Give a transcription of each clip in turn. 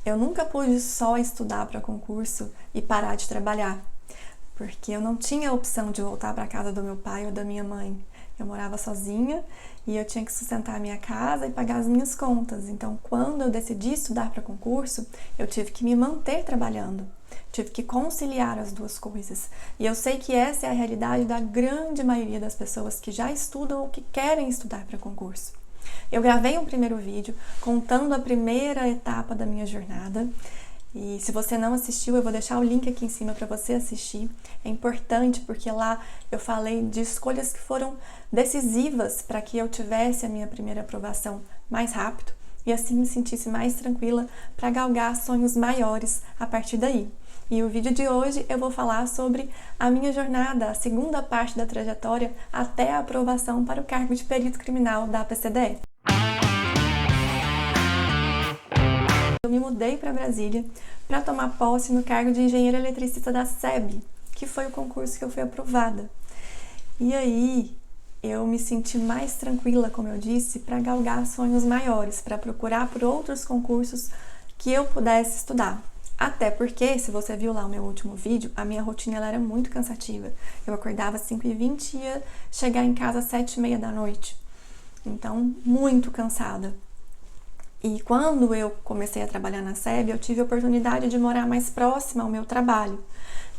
Eu nunca pude só estudar para concurso e parar de trabalhar, porque eu não tinha a opção de voltar para a casa do meu pai ou da minha mãe. Eu morava sozinha e eu tinha que sustentar a minha casa e pagar as minhas contas. Então, quando eu decidi estudar para concurso, eu tive que me manter trabalhando. Tive que conciliar as duas coisas. E eu sei que essa é a realidade da grande maioria das pessoas que já estudam ou que querem estudar para concurso. Eu gravei um primeiro vídeo contando a primeira etapa da minha jornada. E se você não assistiu, eu vou deixar o link aqui em cima para você assistir. É importante porque lá eu falei de escolhas que foram decisivas para que eu tivesse a minha primeira aprovação mais rápido e assim me sentisse mais tranquila para galgar sonhos maiores a partir daí. E o vídeo de hoje eu vou falar sobre a minha jornada, a segunda parte da trajetória até a aprovação para o cargo de perito criminal da PCDE. Eu me mudei para Brasília para tomar posse no cargo de engenheira eletricista da SEB, que foi o concurso que eu fui aprovada. E aí eu me senti mais tranquila, como eu disse, para galgar sonhos maiores, para procurar por outros concursos que eu pudesse estudar. Até porque, se você viu lá o meu último vídeo, a minha rotina ela era muito cansativa. Eu acordava às 5h20 e ia chegar em casa às 7h30 da noite. Então, muito cansada. E quando eu comecei a trabalhar na SEB, eu tive a oportunidade de morar mais próxima ao meu trabalho.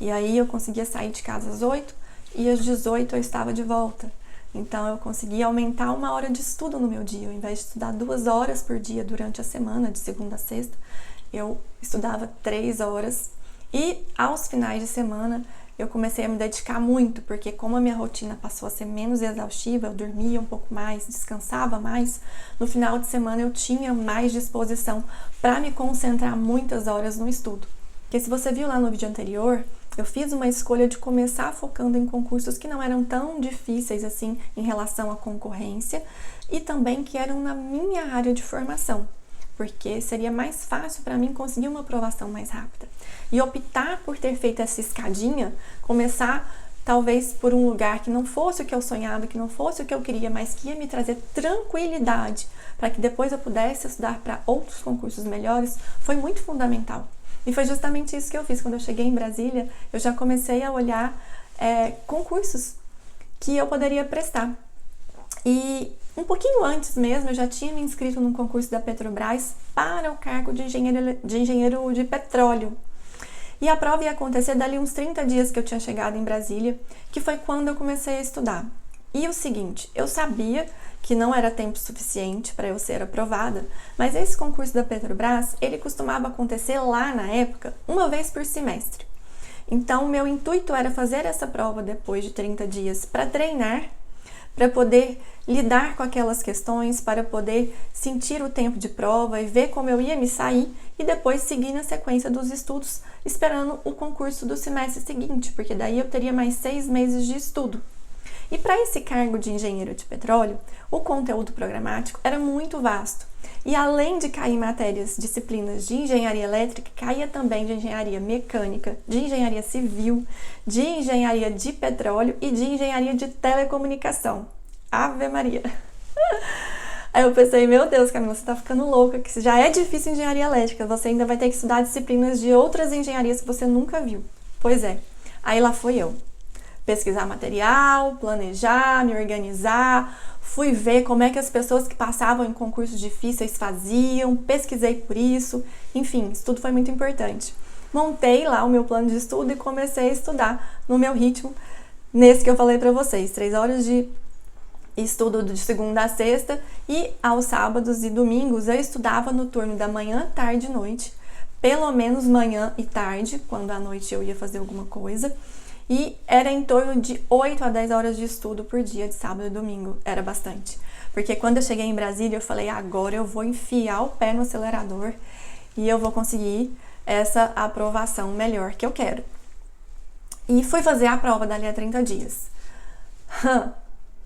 E aí eu conseguia sair de casa às 8 e às 18 eu estava de volta. Então eu conseguia aumentar 1 hora de estudo no meu dia. Ao invés de estudar 2 horas por dia durante a semana, de segunda a sexta, eu estudava 3 horas. E aos finais de semana eu comecei a me dedicar muito, porque como a minha rotina passou a ser menos exaustiva, eu dormia um pouco mais, descansava mais, no final de semana eu tinha mais disposição para me concentrar muitas horas no estudo. Porque se você viu lá no vídeo anterior, eu fiz uma escolha de começar focando em concursos que não eram tão difíceis assim em relação à concorrência e também que eram na minha área de formação, porque seria mais fácil para mim conseguir uma aprovação mais rápida. E optar por ter feito essa escadinha, começar talvez por um lugar que não fosse o que eu sonhava, que não fosse o que eu queria, mas que ia me trazer tranquilidade para que depois eu pudesse estudar para outros concursos melhores, foi muito fundamental. E foi justamente isso que eu fiz. Quando eu cheguei em Brasília, eu já comecei a olhar concursos que eu poderia prestar. E um pouquinho antes mesmo, eu já tinha me inscrito num concurso da Petrobras para o cargo de engenheiro de petróleo. E a prova ia acontecer dali uns 30 dias que eu tinha chegado em Brasília, que foi quando eu comecei a estudar. E o seguinte, eu sabia que não era tempo suficiente para eu ser aprovada, mas esse concurso da Petrobras, ele costumava acontecer lá na época, 1 vez por semestre. Então, meu intuito era fazer essa prova depois de 30 dias para treinar, para poder lidar com aquelas questões, para poder sentir o tempo de prova e ver como eu ia me sair e depois seguir na sequência dos estudos, esperando o concurso do semestre seguinte, porque daí eu teria mais 6 meses de estudo. E para esse cargo de engenheiro de petróleo, o conteúdo programático era muito vasto. E além de cair matérias, disciplinas de engenharia elétrica, caía também de engenharia mecânica, de engenharia civil, de engenharia de petróleo e de engenharia de telecomunicação. Ave Maria! Aí eu pensei, meu Deus, Camila, você tá ficando louca, que já é difícil engenharia elétrica, você ainda vai ter que estudar disciplinas de outras engenharias que você nunca viu. Pois é, aí lá fui eu. Pesquisar material, planejar, me organizar, fui ver como é que as pessoas que passavam em concursos difíceis faziam, pesquisei por isso, enfim, isso tudo foi muito importante. Montei lá o meu plano de estudo e comecei a estudar no meu ritmo, nesse que eu falei para vocês, 3 horas de estudo de segunda a sexta e aos sábados e domingos eu estudava no turno da manhã, tarde e noite, pelo menos manhã e tarde, quando à noite eu ia fazer alguma coisa. E era em torno de 8 a 10 horas de estudo por dia, de sábado e domingo. Era bastante. Porque quando eu cheguei em Brasília, eu falei, agora eu vou enfiar o pé no acelerador e eu vou conseguir essa aprovação melhor que eu quero. E fui fazer a prova dali a 30 dias.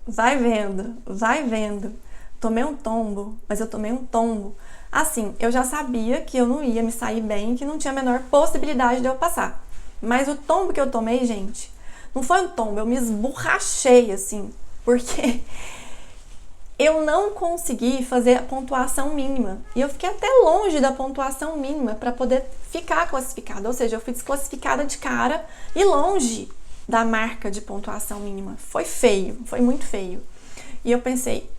Vai vendo, vai vendo. Tomei um tombo, mas eu tomei um tombo. Assim, eu já sabia que eu não ia me sair bem, que não tinha a menor possibilidade de eu passar. Mas o tombo que eu tomei, gente, não foi um tombo, eu me esborrachei, assim, porque eu não consegui fazer a pontuação mínima. E eu fiquei até longe da pontuação mínima para poder ficar classificada. Ou seja, eu fui desclassificada de cara e longe da marca de pontuação mínima. Foi feio, foi muito feio. E eu pensei,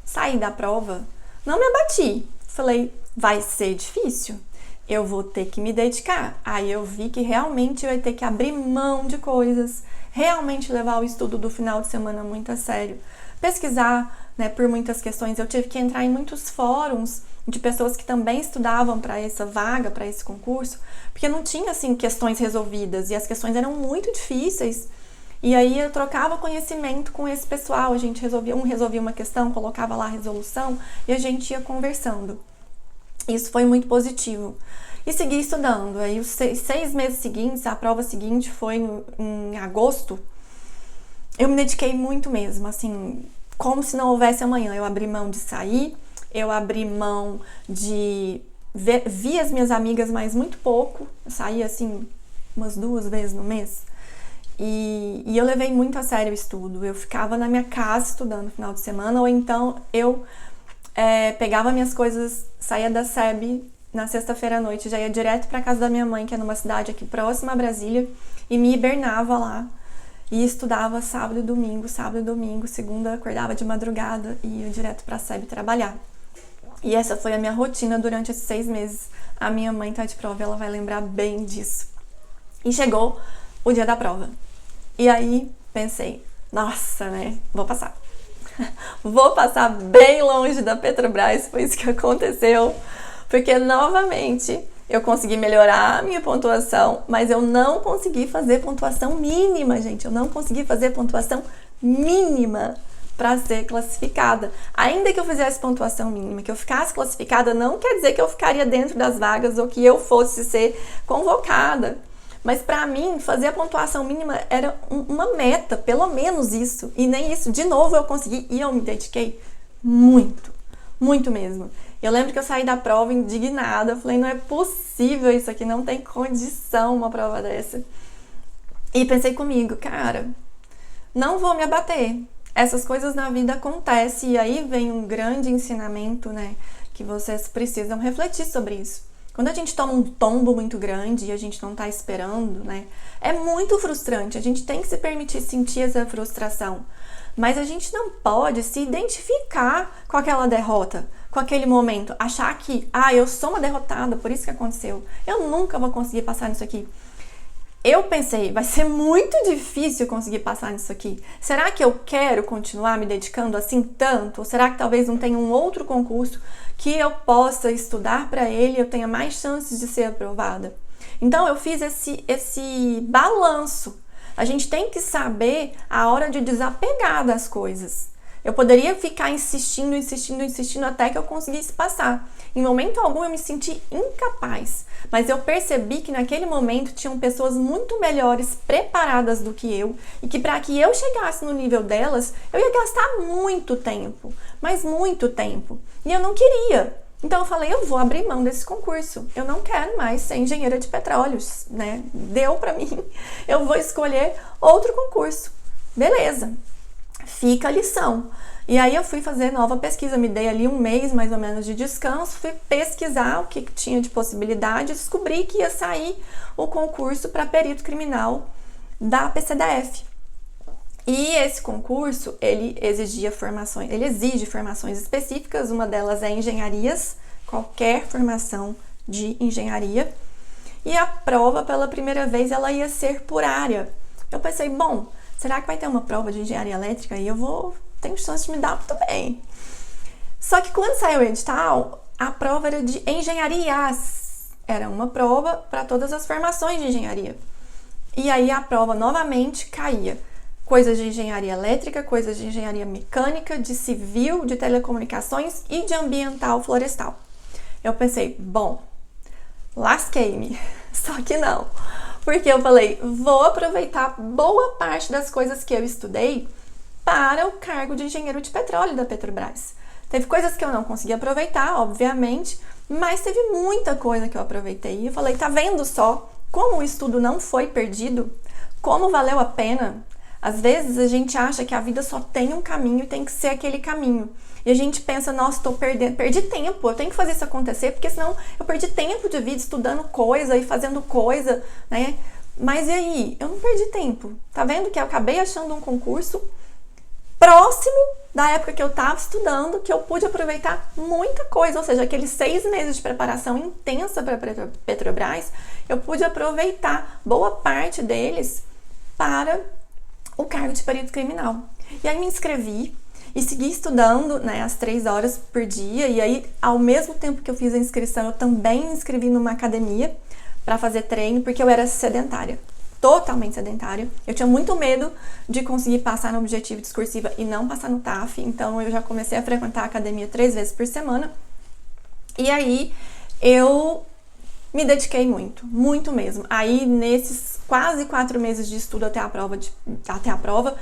saí da prova, não me abati. Falei, vai ser difícil, eu vou ter que me dedicar. Aí eu vi que realmente eu ia ter que abrir mão de coisas, realmente levar o estudo do final de semana muito a sério. Pesquisar, né, por muitas questões, eu tive que entrar em muitos fóruns de pessoas que também estudavam para essa vaga, para esse concurso, porque não tinha, assim, questões resolvidas e as questões eram muito difíceis. E aí eu trocava conhecimento com esse pessoal, a gente resolvia uma questão, colocava lá a resolução e a gente ia conversando. Isso foi muito positivo. E segui estudando. Aí os 6 meses seguintes, a prova seguinte foi em agosto, eu me dediquei muito mesmo, assim, como se não houvesse amanhã. Eu abri mão de sair, eu abri mão de vi as minhas amigas, mas muito pouco. Eu saía, assim, umas 2 vezes no mês. E eu levei muito a sério o estudo. Eu ficava na minha casa estudando no final de semana, ou então eu pegava minhas coisas, saía da SEB na sexta-feira à noite, já ia direto para casa da minha mãe, que é numa cidade aqui próxima a Brasília, e me hibernava lá. E estudava sábado e domingo, segunda acordava de madrugada e ia direto para a SEB trabalhar. E essa foi a minha rotina durante esses 6 meses. A minha mãe tá de prova, ela vai lembrar bem disso. E chegou o dia da prova. E aí pensei, nossa, né, vou passar. Vou passar bem longe da Petrobras, foi isso que aconteceu. Porque novamente eu consegui melhorar a minha pontuação, mas eu não consegui fazer pontuação mínima, gente. Eu não consegui fazer pontuação mínima para ser classificada. Ainda que eu fizesse pontuação mínima, que eu ficasse classificada, não quer dizer que eu ficaria dentro das vagas ou que eu fosse ser convocada. Mas para mim, fazer a pontuação mínima era uma meta, pelo menos isso. E nem isso, de novo, eu consegui e eu me dediquei muito, muito mesmo. Eu lembro que eu saí da prova indignada, falei, não é possível isso aqui, não tem condição uma prova dessa. E pensei comigo, cara, não vou me abater. Essas coisas na vida acontecem e aí vem um grande ensinamento, né, que vocês precisam refletir sobre isso. Quando a gente toma um tombo muito grande e a gente não tá esperando, né, é muito frustrante, a gente tem que se permitir sentir essa frustração. Mas a gente não pode se identificar com aquela derrota, com aquele momento, achar que, eu sou uma derrotada, por isso que aconteceu. Eu nunca vou conseguir passar nisso aqui. Eu pensei, vai ser muito difícil conseguir passar nisso aqui. Será que eu quero continuar me dedicando assim tanto? Ou será que talvez não tenha um outro concurso que eu possa estudar para ele e eu tenha mais chances de ser aprovada? Então eu fiz esse balanço. A gente tem que saber a hora de desapegar das coisas. Eu poderia ficar insistindo até que eu conseguisse passar. Em momento algum eu me senti incapaz, mas eu percebi que naquele momento tinham pessoas muito melhores preparadas do que eu e que para que eu chegasse no nível delas, eu ia gastar muito tempo, mas muito tempo. E eu não queria. Então eu falei, eu vou abrir mão desse concurso. Eu não quero mais ser engenheira de petróleos, né? Deu pra mim. Eu vou escolher outro concurso. Beleza. Fica a lição. E aí eu fui fazer nova pesquisa, me dei ali um mês mais ou menos de descanso, fui pesquisar o que tinha de possibilidade, descobri que ia sair o concurso para perito criminal da PCDF. E esse concurso, ele exige formações específicas, uma delas é engenharias, qualquer formação de engenharia. E a prova, pela primeira vez, ela ia ser por área. Eu pensei, bom, será que vai ter uma prova de engenharia elétrica? E tenho chance de me dar muito bem. Só que quando saiu o edital, a prova era de engenharias. Era uma prova para todas as formações de engenharia. E aí a prova novamente caía. Coisas de engenharia elétrica, coisas de engenharia mecânica, de civil, de telecomunicações e de ambiental florestal. Eu pensei, bom, lasquei-me. Só que não. Porque eu falei, vou aproveitar boa parte das coisas que eu estudei para o cargo de engenheiro de petróleo da Petrobras. Teve coisas que eu não consegui aproveitar, obviamente, mas teve muita coisa que eu aproveitei. E eu falei, tá vendo só como o estudo não foi perdido? Como valeu a pena? Às vezes a gente acha que a vida só tem um caminho e tem que ser aquele caminho. E a gente pensa, nossa, perdi tempo, eu tenho que fazer isso acontecer, porque senão eu perdi tempo de vida estudando coisa e fazendo coisa, né? Mas e aí? Eu não perdi tempo. Tá vendo que eu acabei achando um concurso próximo da época que eu estava estudando, que eu pude aproveitar muita coisa, ou seja, aqueles 6 meses de preparação intensa para Petrobras, eu pude aproveitar boa parte deles para o cargo de perito criminal. E aí me inscrevi e segui estudando, né, às 3 horas por dia, e aí ao mesmo tempo que eu fiz a inscrição, eu também me inscrevi numa academia para fazer treino, porque eu era sedentária. Totalmente sedentária. Eu tinha muito medo de conseguir passar no objetivo discursiva e não passar no TAF, então eu já comecei a frequentar a academia 3 vezes por semana. E aí eu me dediquei muito mesmo. Aí nesses quase 4 meses de estudo até a prova,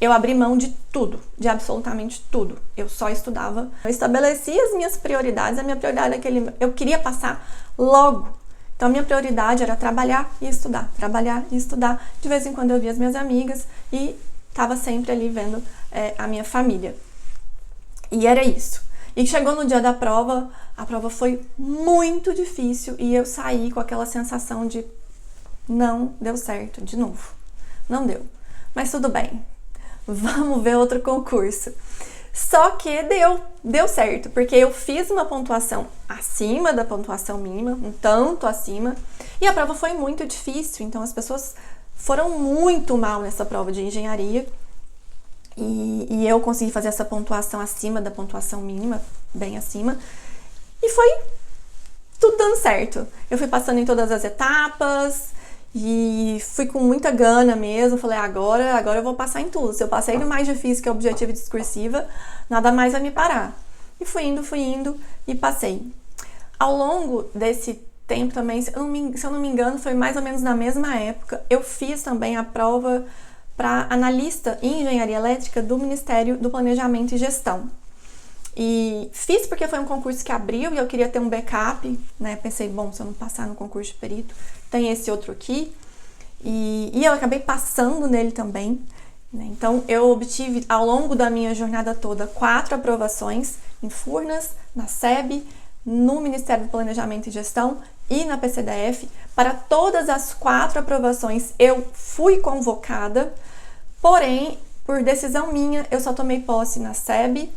eu abri mão de tudo, de absolutamente tudo. Eu só estudava. Eu estabeleci as minhas prioridades. A minha prioridade é que eu queria passar logo. Então, a minha prioridade era trabalhar e estudar, trabalhar e estudar. De vez em quando eu via as minhas amigas e estava sempre ali vendo a minha família. E era isso. E chegou no dia da prova, a prova foi muito difícil e eu saí com aquela sensação de não deu certo, de novo. Não deu. Mas tudo bem, vamos ver outro concurso. Só que deu certo, porque eu fiz uma pontuação acima da pontuação mínima, um tanto acima, e a prova foi muito difícil, então as pessoas foram muito mal nessa prova de engenharia, e eu consegui fazer essa pontuação acima da pontuação mínima, bem acima, e foi tudo dando certo. Eu fui passando em todas as etapas, e fui com muita gana mesmo, falei, agora eu vou passar em tudo. Se eu passei no mais difícil, que é o objetivo discursiva, nada mais vai me parar. E fui indo e passei. Ao longo desse tempo também, se eu não me engano, foi mais ou menos na mesma época, eu fiz também a prova para analista em engenharia elétrica do Ministério do Planejamento e Gestão. E fiz porque foi um concurso que abriu e eu queria ter um backup, né? Pensei, bom, se eu não passar no concurso de perito, tem esse outro aqui. E eu acabei passando nele também, né? Então, eu obtive, ao longo da minha jornada toda, 4 aprovações em Furnas, na SEB, no Ministério do Planejamento e Gestão e na PCDF. Para todas as 4 aprovações, eu fui convocada, porém, por decisão minha, eu só tomei posse na SEB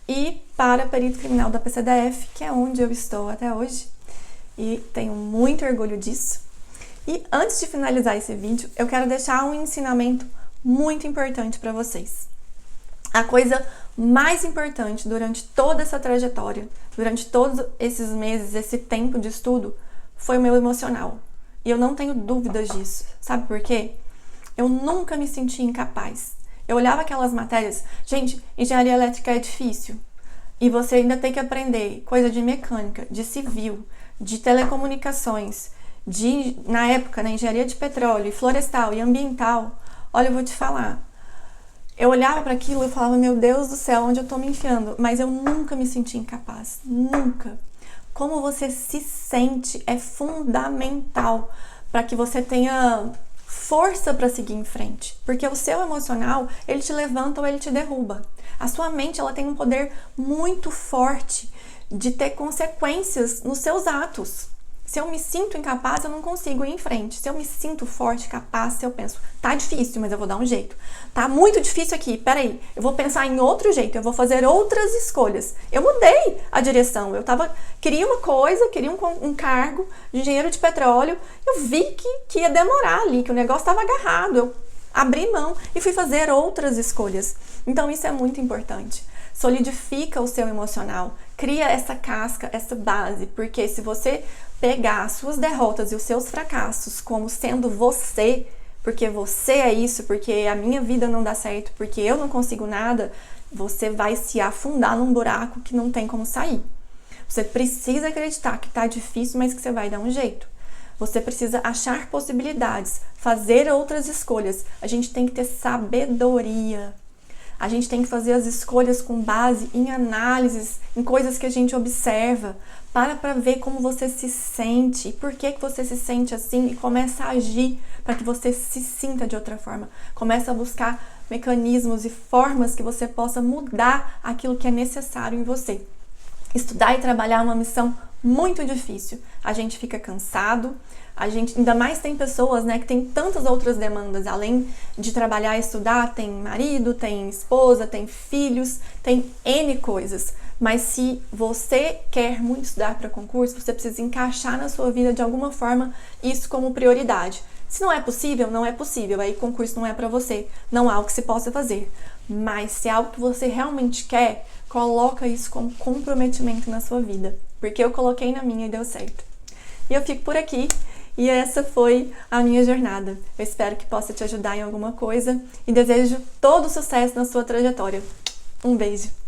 e para perito criminal da PCDF, que é onde eu estou até hoje, e tenho muito orgulho disso. E antes de finalizar esse vídeo, eu quero deixar um ensinamento muito importante para vocês. A coisa mais importante durante toda essa trajetória, durante todos esses meses, esse tempo de estudo, foi o meu emocional. E eu não tenho dúvidas disso. Sabe por quê? Eu nunca me senti incapaz. Eu olhava aquelas matérias, gente, engenharia elétrica é difícil. E você ainda tem que aprender coisa de mecânica, de civil, de telecomunicações, na época, na engenharia de petróleo, florestal e ambiental. Olha, eu vou te falar. Eu olhava para aquilo e falava, meu Deus do céu, onde eu tô me enfiando? Mas eu nunca me senti incapaz. Nunca. Como você se sente é fundamental para que você tenha força para seguir em frente, porque o seu emocional, ele te levanta ou ele te derruba. A sua mente, ela tem um poder muito forte de ter consequências nos seus atos. Se eu me sinto incapaz, eu não consigo ir em frente. Se eu me sinto forte, capaz, se eu penso, tá difícil, mas eu vou dar um jeito. Tá muito difícil aqui, peraí, eu vou pensar em outro jeito, eu vou fazer outras escolhas. Eu mudei a direção, queria uma coisa, queria um cargo de engenheiro de petróleo, eu vi que ia demorar ali, que o negócio estava agarrado, eu abri mão e fui fazer outras escolhas. Então isso é muito importante. Solidifica o seu emocional, cria essa casca, essa base, porque se você pegar as suas derrotas e os seus fracassos como sendo você, porque você é isso, porque a minha vida não dá certo, porque eu não consigo nada, você vai se afundar num buraco que não tem como sair. Você precisa acreditar que tá difícil, mas que você vai dar um jeito. Você precisa achar possibilidades, fazer outras escolhas. A gente tem que ter sabedoria. A gente tem que fazer as escolhas com base em análises, em coisas que a gente observa. Para ver como você se sente, por que você se sente assim e começa a agir para que você se sinta de outra forma. Começa a buscar mecanismos e formas que você possa mudar aquilo que é necessário em você. Estudar e trabalhar é uma missão muito difícil. A gente fica cansado, ainda mais tem pessoas, né, que tem tantas outras demandas, além de trabalhar e estudar, tem marido, tem esposa, tem filhos, tem N coisas. Mas se você quer muito estudar para concurso, você precisa encaixar na sua vida de alguma forma isso como prioridade. Se não é possível, não é possível, aí concurso não é para você, não há o que se possa fazer. Mas se é algo que você realmente quer, coloca isso como comprometimento na sua vida, porque eu coloquei na minha e deu certo. E eu fico por aqui, e essa foi a minha jornada. Eu espero que possa te ajudar em alguma coisa e desejo todo sucesso na sua trajetória. Um beijo!